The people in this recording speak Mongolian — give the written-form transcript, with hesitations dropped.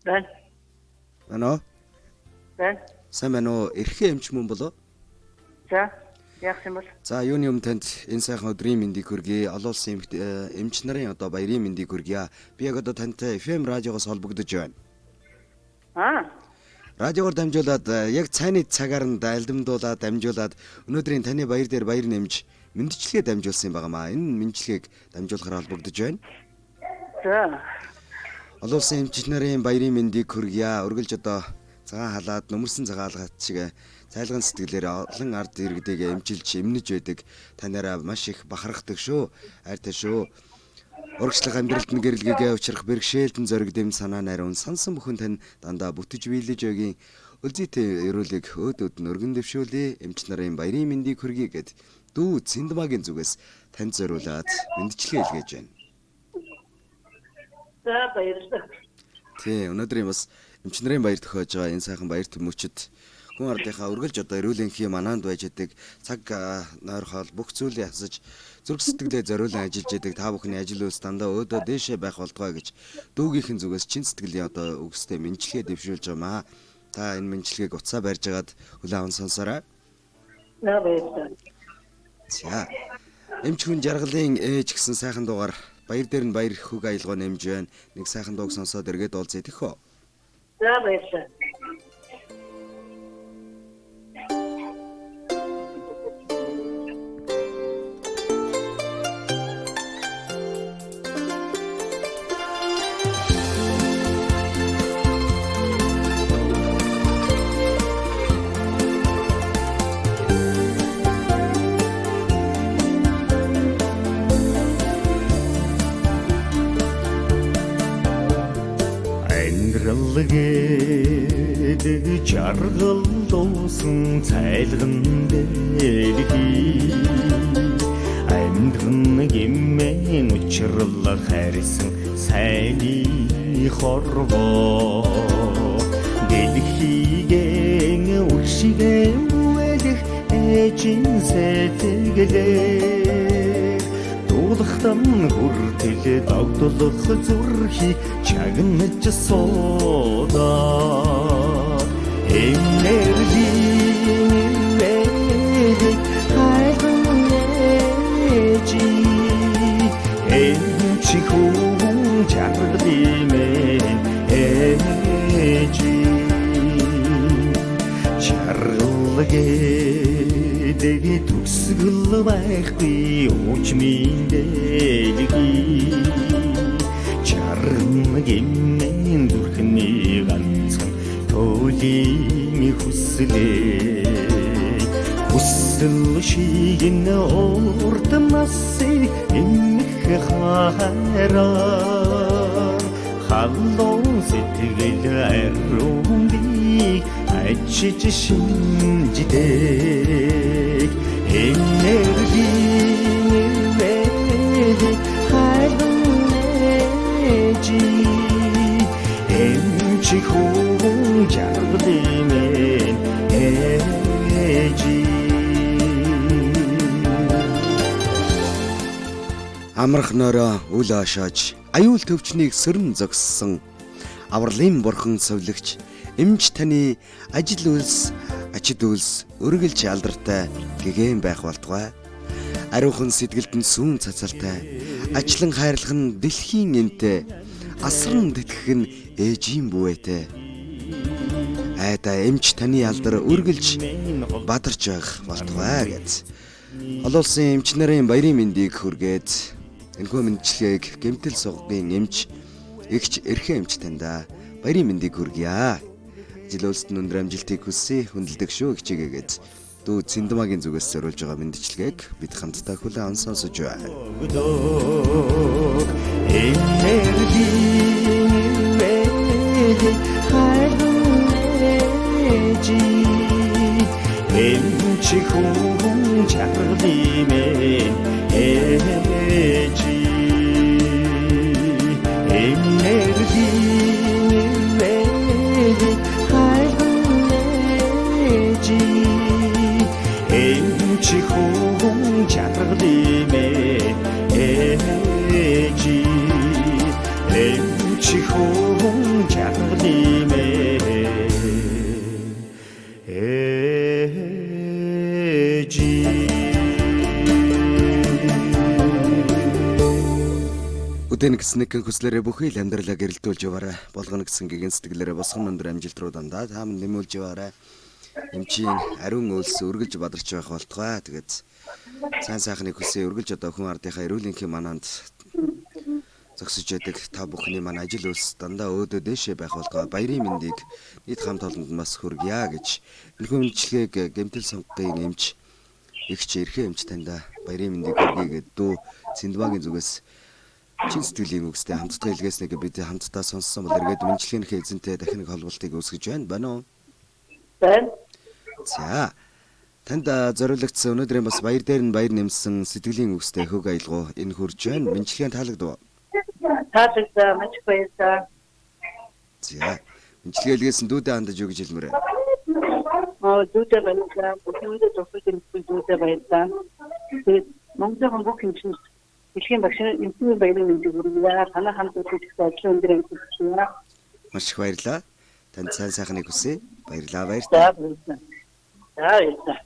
Байна. Байна. Байна. Сайн байна уу? Эрхээ эмч мөн болоо? За, яах юм бол? За, юуны өмнө танд энэ сайхан өдрийн мэндийг хүргэе. Олон улсын эмч нарын одоо баярын мэндийг хүргье. Би яг одоо тантай FM радиогоос холбогдож байна. Радиогоор дамжуулаад яг цайны цагаар нь альдамдуулаад дамжуулаад өнөөдрийн таны баяр дээр баяр нэмж мэндчилгээ дамжуулсан юм байнамаа. Энэ мэндчилгээг дамжуулахаар холбогдож байна. За. Олон улсын эмч нарын баярын мэндийг хүргье. Үргэлж одоо цагаан халаад нөмөрсөн цагаалгат шиг цайлган сэтгэлээр олон ард иргэдэг эмчилж эмнэж байдаг танаараа маш их бахархдаг шүү. Айртай шүү. Урагшлах амьдралд нь гэрэлгээгээ учрах бэрхшээлтэн зориг дэм санаа найрун сансан бүхэн тань дандаа бүтэж биелэж байгийн өлзийтэй өрөөлийг өөд нь өргөн дэвшүүлээ. Эмч нарын баярын мэндийг хүргэе гэд дүү Цэндмагийн зүгээс танд зориулаад мэндчлээ илгээж байна. За, баярлалаа. Тий, өнөөдрийн бас эмч нарын баяр төхөж байгаа энэ сайхан баяр төмөчөд хүн ардынхаа үргэлж одоо эрүүлэнхийн манаанд байж байгаа цаг нойрхол бүх зүйлийг асаж зүрх сэтгэлээ зориулан ажиллаж байгаа та бүхний ажил үйлс дандаа өөдөө дээшээ байх болтугай гэж дүүгийнхэн зүгээс чин сэтгэлийн одоо үгстэй мэндчлэгээ дэвшүүлж байгаамаа. Та энэ мэндчлэгийг уцаа барьж агаад хүлээн аван сонсоорой. За, баярлалаа. За. Эмч хүн жаргалын ээж гэсэн сайхан дуугаар баяр дээр нь баяр хөг аялгаа нэмж байна. Нэг сайхан дууг сонсоод эргээд уулзъя тэхөө. За, баярлалаа. Гэдэг жаргал дуусан цайлган дэлхий амьдрын гимэн учрал хайрсан сайны хорвоо дэлхийгэн уршигэ үэлэх эжин сэтгэлээ дуулахтан хүртэл догдолох зүрхий чагнаж суудаа энержи хайгнэжи энчи хүн чаргалимэн эжи чаргалгээд төгсгөл байхгүй уучмын дэлхий чарган гимэн дүрхний ганцхан төлийн хүслээ хүсэл шигэн урдмас эмх хайраа халуун сэтгэл арууныг ачиж шинждэг энержи эмчи хүн жаргалимэн эжи Амрах нөрөө үл ашааж аюул төвчнийг сөрн зогссон авралын бурхан совлогч эмч таны ажил үйлс ачид үйлс өргөлж алдартай гэгээн байх болтугай ариухан сэтгэлд нь сүүн цацалтай ачлан хайрлах нь дэлхийн энтэй асран тэтгэх нь ээжийн бүвэтэй айда эмч таны алдар өргөлж бадарч байх болтугай гэж олон улсын эмч нарын баярын мэндийг хүргээд энэхүү мэндчлэгийг гэмтэл сугын эмч эгч эрхээ эмч тандаа баярын мэндийг хүргье. Жил үйлсэд өндөр амжилтыг хүсье хүндэлдэг шүү хичээгээд дүү Цэндмагийн зүгээс зориулж байгаа мэндчлэгийг бид хамтдаа хүлээн аван сонсож байна. Эмчи хүн чаргалимэн эжи энержи хайгнэжи эмчи хүн чаргалимэн эжи эмчи хүн чаргалимэн болгоно гэсэн нэг хүслээрээ бүхий л амьдралаа гэрэлтүүлж яваарай. Болгоно гэсэн гэгэн сэтгэлээрээ босгон өндөр амжилт руу дандаа тааман нэмүүлж яваарай. Эмчийн ариун үйлс үргэлж бадарч байх болтугай. Тэгээд сайн сайхны хүсээ үргэлж одоо хүн ардынхаа эрүүл энхийн мананд зогсож яадаг та бүхний маань ажил үйлс дандаа өөдөө дээшээ байх болтугай. Баярын мэндийг нийт хамт олонд нь бас хүргье гэж энэхүү мэдлэгийг гэмтэл сонгогийн эмч ихч эрхэн эмч таньда баярын мэндийг хүргэе гэдэг дүү Цэндбагийн зүгээс чин сэтгэлийн үгстэй хамтдаа илгээснэг бид хамтдаа сонссон бол эргээд мэнчилгээнийхээ эзэнтэй дахин нэг холболтыг үүсгэж байна уу? байна. За танд зориулагдсан өнөөдрийн бас баяр дээр нь баяр нэмсэн сэтгэлийн үгстэй хөг аялгау энэ хурж байна. Мэнчилгээн таалагдав. Таалагдсан маш баярлалаа. За мэнчилгээ илгээсэн дүүдээ хандаж юу гэж хэлмээрээ? Дүүтэй баярлалаа. Бүхэндээ зохиож ирсэн дүүтэй баярлалаа. Тэгээд Монголын бүх хэмжээнд дэлхийн багш эмчийн баярын мэндийг хүргье. Танай хамт үзүүлэх ажил өндөр амжилт. Маш их баярлалаа. Танд сайн сайхныг хүсье. Баярлалаа. За баярлалаа.